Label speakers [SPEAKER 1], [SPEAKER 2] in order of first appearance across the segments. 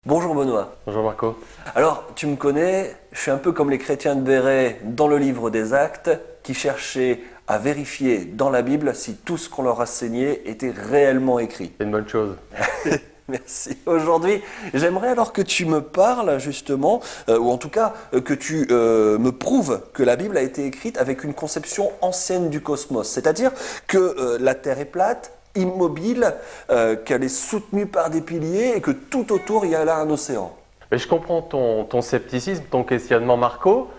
[SPEAKER 1] Bonjour Benoît.
[SPEAKER 2] Bonjour Marco.
[SPEAKER 1] Alors, tu me connais, je suis un peu comme les chrétiens de Béret dans le livre des Actes, qui cherchaient à vérifier dans la Bible si tout ce qu'on leur a enseigné était réellement écrit.
[SPEAKER 2] C'est une bonne chose.
[SPEAKER 1] Merci. Aujourd'hui, j'aimerais alors que tu me parles justement, ou en tout cas que tu me prouves que la Bible a été écrite avec une conception ancienne du cosmos, c'est-à-dire que la Terre est plate, immobile, qu'elle est soutenue par des piliers et que tout autour il y a là un océan.
[SPEAKER 2] Mais je comprends ton scepticisme, ton questionnement Marco.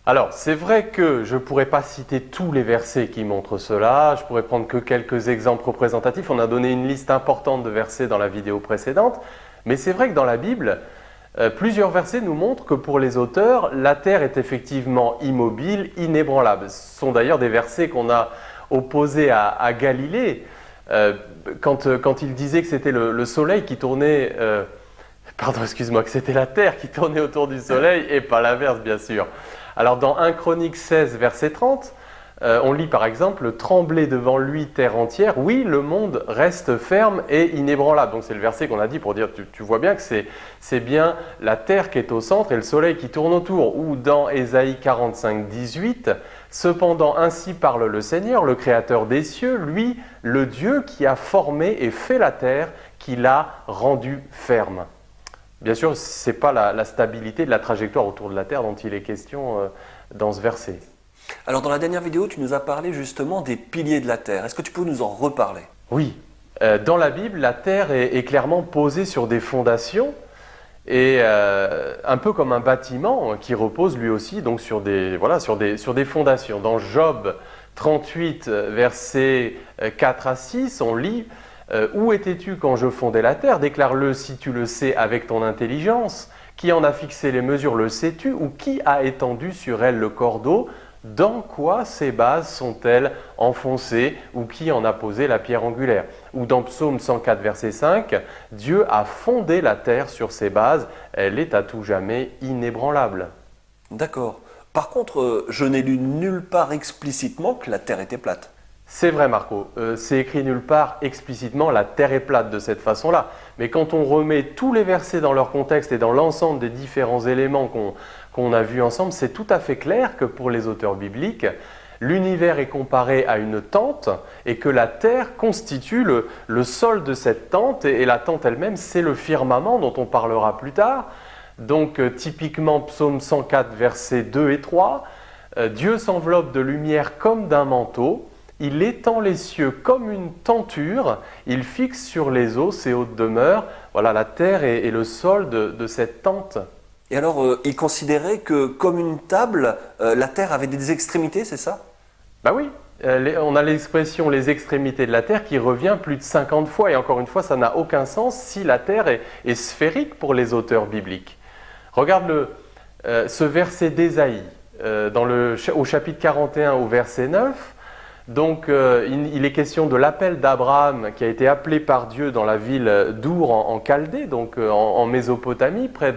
[SPEAKER 2] Alors, c'est vrai que je ne pourrais pas citer tous les versets qui montrent cela, je pourrais prendre que quelques exemples représentatifs. On a donné une liste importante de versets dans la vidéo précédente, mais c'est vrai que dans la Bible, plusieurs versets nous montrent que pour les auteurs, la terre est effectivement immobile, inébranlable. Ce sont d'ailleurs des versets qu'on a opposés à Galilée, quand il disait que c'était le soleil qui tournait... que c'était la terre qui tournait autour du soleil et pas l'inverse, bien sûr. Alors, dans 1 Chronique 16, verset 30, on lit par exemple « Tremblez devant lui, terre entière, oui, le monde reste ferme et inébranlable ». Donc, c'est le verset qu'on a dit pour dire, tu vois bien que c'est bien la terre qui est au centre et le soleil qui tourne autour. Ou dans Ésaïe 45, 18, « Cependant, ainsi parle le Seigneur, le Créateur des cieux, lui, le Dieu qui a formé et fait la terre, qui l'a rendue ferme ». Bien sûr, ce n'est pas la stabilité de la trajectoire autour de la Terre dont il est question dans ce verset.
[SPEAKER 1] Alors dans la dernière vidéo, tu nous as parlé justement des piliers de la Terre. Est-ce que tu peux nous en reparler?
[SPEAKER 2] Oui, dans la Bible, la Terre est clairement posée sur des fondations et un peu comme un bâtiment qui repose lui aussi donc sur des fondations. Dans Job 38, versets 4 à 6, on lit « Où étais-tu quand je fondais la terre? Déclare-le si tu le sais avec ton intelligence. Qui en a fixé les mesures, le sais-tu? Ou qui a étendu sur elle le cordeau? Dans quoi ses bases sont-elles enfoncées? Ou qui en a posé la pierre angulaire ?» Ou dans Psaume 104, verset 5, « Dieu a fondé la terre sur ses bases, elle est à tout jamais inébranlable. »
[SPEAKER 1] D'accord. Par contre, je n'ai lu nulle part explicitement que la Terre était plate.
[SPEAKER 2] C'est vrai Marco, c'est écrit nulle part explicitement, la terre est plate de cette façon-là. Mais quand on remet tous les versets dans leur contexte et dans l'ensemble des différents éléments qu'on a vus ensemble, c'est tout à fait clair que pour les auteurs bibliques, l'univers est comparé à une tente et que la terre constitue le sol de cette tente et la tente elle-même, c'est le firmament dont on parlera plus tard. Donc typiquement Psaume 104, versets 2 et 3, « Dieu s'enveloppe de lumière comme d'un manteau. Il étend les cieux comme une tenture, il fixe sur les eaux ses hautes demeures. » Voilà, la terre est le sol de cette tente.
[SPEAKER 1] Et alors, il considérait que comme une table, la Terre avait des extrémités, c'est ça?
[SPEAKER 2] Ben oui, on a l'expression les extrémités de la terre qui revient plus de 50 fois. Et encore une fois, ça n'a aucun sens si la terre est sphérique pour les auteurs bibliques. Regarde ce verset d'Ésaïe, au chapitre 41 au verset 9. Donc, il est question de l'appel d'Abraham qui a été appelé par Dieu dans la ville d'Our en Chaldée, donc en Mésopotamie, près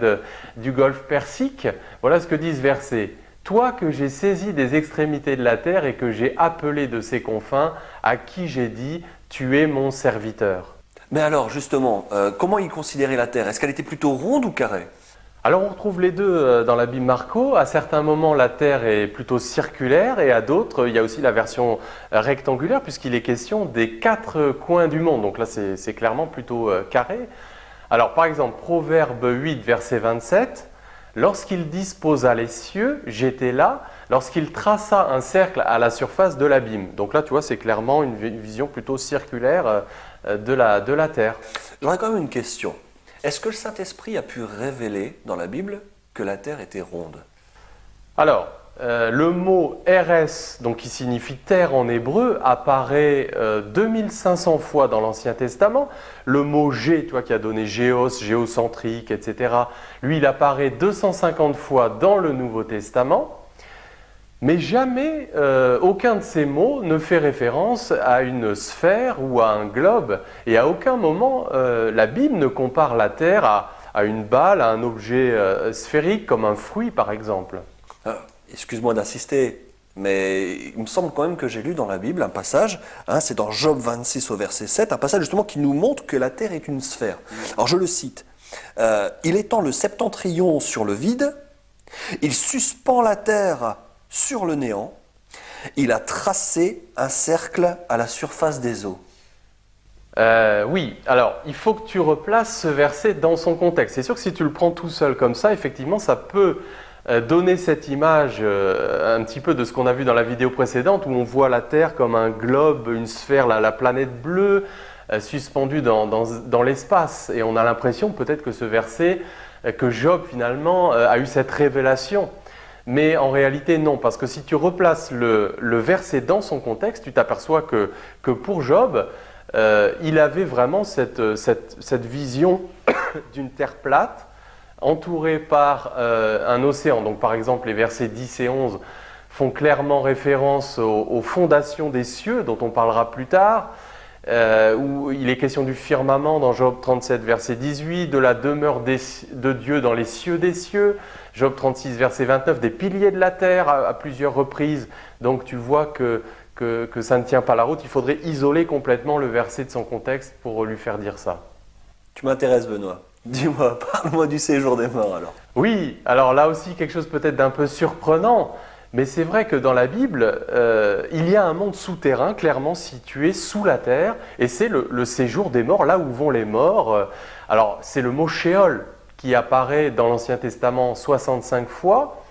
[SPEAKER 2] du golfe Persique. Voilà ce que dit ce verset. « Toi que j'ai saisi des extrémités de la terre et que j'ai appelé de ses confins, à qui j'ai dit, tu es mon serviteur. »
[SPEAKER 1] Mais alors, justement, comment il considérait la Terre? Est-ce qu'elle était plutôt ronde ou carrée?
[SPEAKER 2] Alors on retrouve les deux dans la Bible Marco. À certains moments, la Terre est plutôt circulaire et à d'autres, il y a aussi la version rectangulaire puisqu'il est question des 4 coins du monde. Donc là, c'est clairement plutôt carré. Alors par exemple, Proverbe 8, verset 27, « Lorsqu'il disposa les cieux, j'étais là, lorsqu'il traça un cercle à la surface de l'abîme. » Donc là, tu vois, c'est clairement une vision plutôt circulaire de la Terre.
[SPEAKER 1] J'aurais quand même une question. Est-ce que le Saint-Esprit a pu révéler dans la Bible que la Terre était ronde?
[SPEAKER 2] Alors, le mot « Eres », donc qui signifie « terre » en hébreu, apparaît 2500 fois dans l'Ancien Testament. Le mot « gé », tu vois, qui a donné « géos »,« géocentrique », etc., lui, il apparaît 250 fois dans le Nouveau Testament. Mais jamais aucun de ces mots ne fait référence à une sphère ou à un globe. Et à aucun moment, la Bible ne compare la Terre à une balle, à un objet sphérique comme un fruit par exemple.
[SPEAKER 1] Excuse-moi d'insister, mais il me semble quand même que j'ai lu dans la Bible un passage, c'est dans Job 26 au verset 7, un passage justement qui nous montre que la Terre est une sphère. Alors je le cite. Il étend le septentrion sur le vide, il suspend la terre sur le néant, il a tracé un cercle à la surface des eaux.
[SPEAKER 2] Oui, alors il faut que tu replaces ce verset dans son contexte. C'est sûr que si tu le prends tout seul comme ça, effectivement, ça peut donner cette image un petit peu de ce qu'on a vu dans la vidéo précédente où on voit la Terre comme un globe, une sphère, la planète bleue suspendue dans l'espace. Et on a l'impression peut-être que ce verset, que Job finalement a eu cette révélation. Mais en réalité non, parce que si tu replaces le verset dans son contexte, tu t'aperçois que pour Job, il avait vraiment cette vision d'une terre plate, entourée par un océan. Donc par exemple, les versets 10 et 11 font clairement référence aux fondations des cieux, dont on parlera plus tard, où il est question du firmament dans Job 37, verset 18, de la demeure de Dieu dans les cieux des cieux, Job 36, verset 29, des piliers de la terre à plusieurs reprises. Donc tu vois que ça ne tient pas la route, il faudrait isoler complètement le verset de son contexte pour lui faire dire ça.
[SPEAKER 1] Tu m'intéresses, Benoît. Dis-moi, parle-moi du séjour des morts alors.
[SPEAKER 2] Oui, alors là aussi quelque chose peut-être d'un peu surprenant, mais c'est vrai que dans la Bible, il y a un monde souterrain clairement situé sous la terre, et c'est le séjour des morts, là où vont les morts. Alors c'est le mot Sheol qui apparaît dans l'Ancien Testament 65 fois,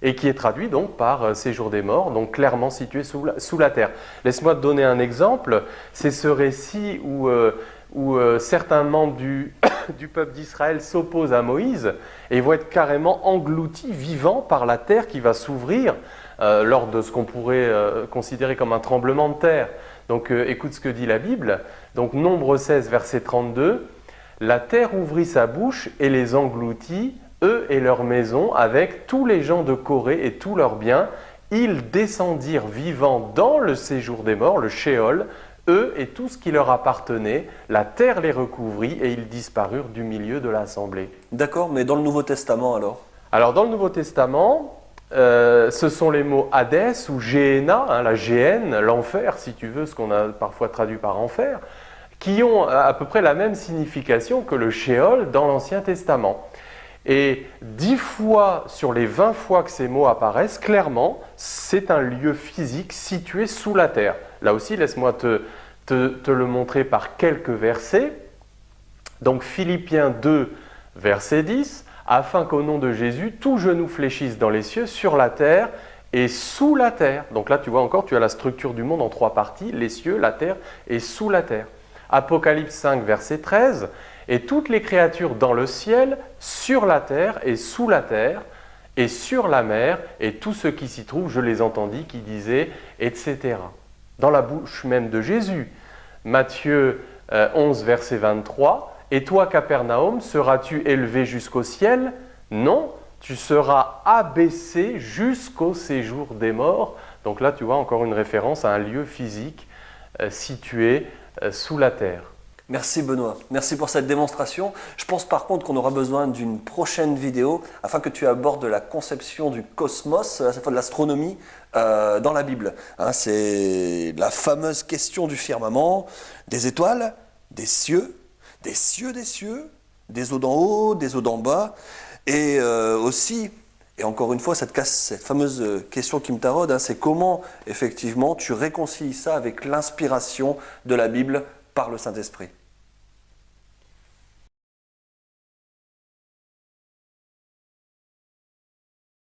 [SPEAKER 2] et qui est traduit donc par séjour des morts, donc clairement situé sous la terre. Laisse-moi te donner un exemple, c'est ce récit où certains membres du peuple d'Israël s'opposent à Moïse et vont être carrément engloutis, vivants par la terre qui va s'ouvrir lors de ce qu'on pourrait considérer comme un tremblement de terre. Donc écoute ce que dit la Bible, donc Nombre 16, verset 32, « La terre ouvrit sa bouche et les engloutit, eux et leurs maisons, avec tous les gens de Corée et tous leurs biens, ils descendirent vivants dans le séjour des morts, le Sheol, eux et tout ce qui leur appartenait, la terre les recouvrit et ils disparurent du milieu de l'assemblée. »
[SPEAKER 1] D'accord, mais dans le Nouveau Testament alors?
[SPEAKER 2] Alors dans le Nouveau Testament, ce sont les mots Hadès ou Géhéna, la géhenne, l'enfer si tu veux, ce qu'on a parfois traduit par enfer, qui ont à peu près la même signification que le Sheol dans l'Ancien Testament. Et 10 fois sur les 20 fois que ces mots apparaissent, clairement, c'est un lieu physique situé sous la terre. Là aussi, laisse-moi te le montrer par quelques versets. Donc Philippiens 2, verset 10, « Afin qu'au nom de Jésus, tout genou fléchisse dans les cieux, sur la terre et sous la terre. » Donc là, tu vois encore, tu as la structure du monde en 3 parties, les cieux, la terre et sous la terre. Apocalypse 5, verset 13, « Et toutes les créatures dans le ciel, sur la terre et sous la terre, et sur la mer, et tous ceux qui s'y trouvent, je les entendis, qui disaient, etc. » Dans la bouche même de Jésus. Matthieu 11, verset 23, « Et toi, Capernaum, seras-tu élevé jusqu'au ciel? Non, tu seras abaissé jusqu'au séjour des morts. » Donc là, tu vois encore une référence à un lieu physique situé sous la terre.
[SPEAKER 1] Merci Benoît, merci pour cette démonstration. Je pense par contre qu'on aura besoin d'une prochaine vidéo afin que tu abordes la conception du cosmos, à cette fois de l'astronomie, dans la Bible. Hein, c'est la fameuse question du firmament, des étoiles, des cieux, des cieux des cieux, des eaux d'en haut, des eaux d'en bas, et aussi, et encore une fois, cette fameuse question qui me taraude, hein, c'est comment effectivement tu réconcilies ça avec l'inspiration de la Bible par le Saint-Esprit.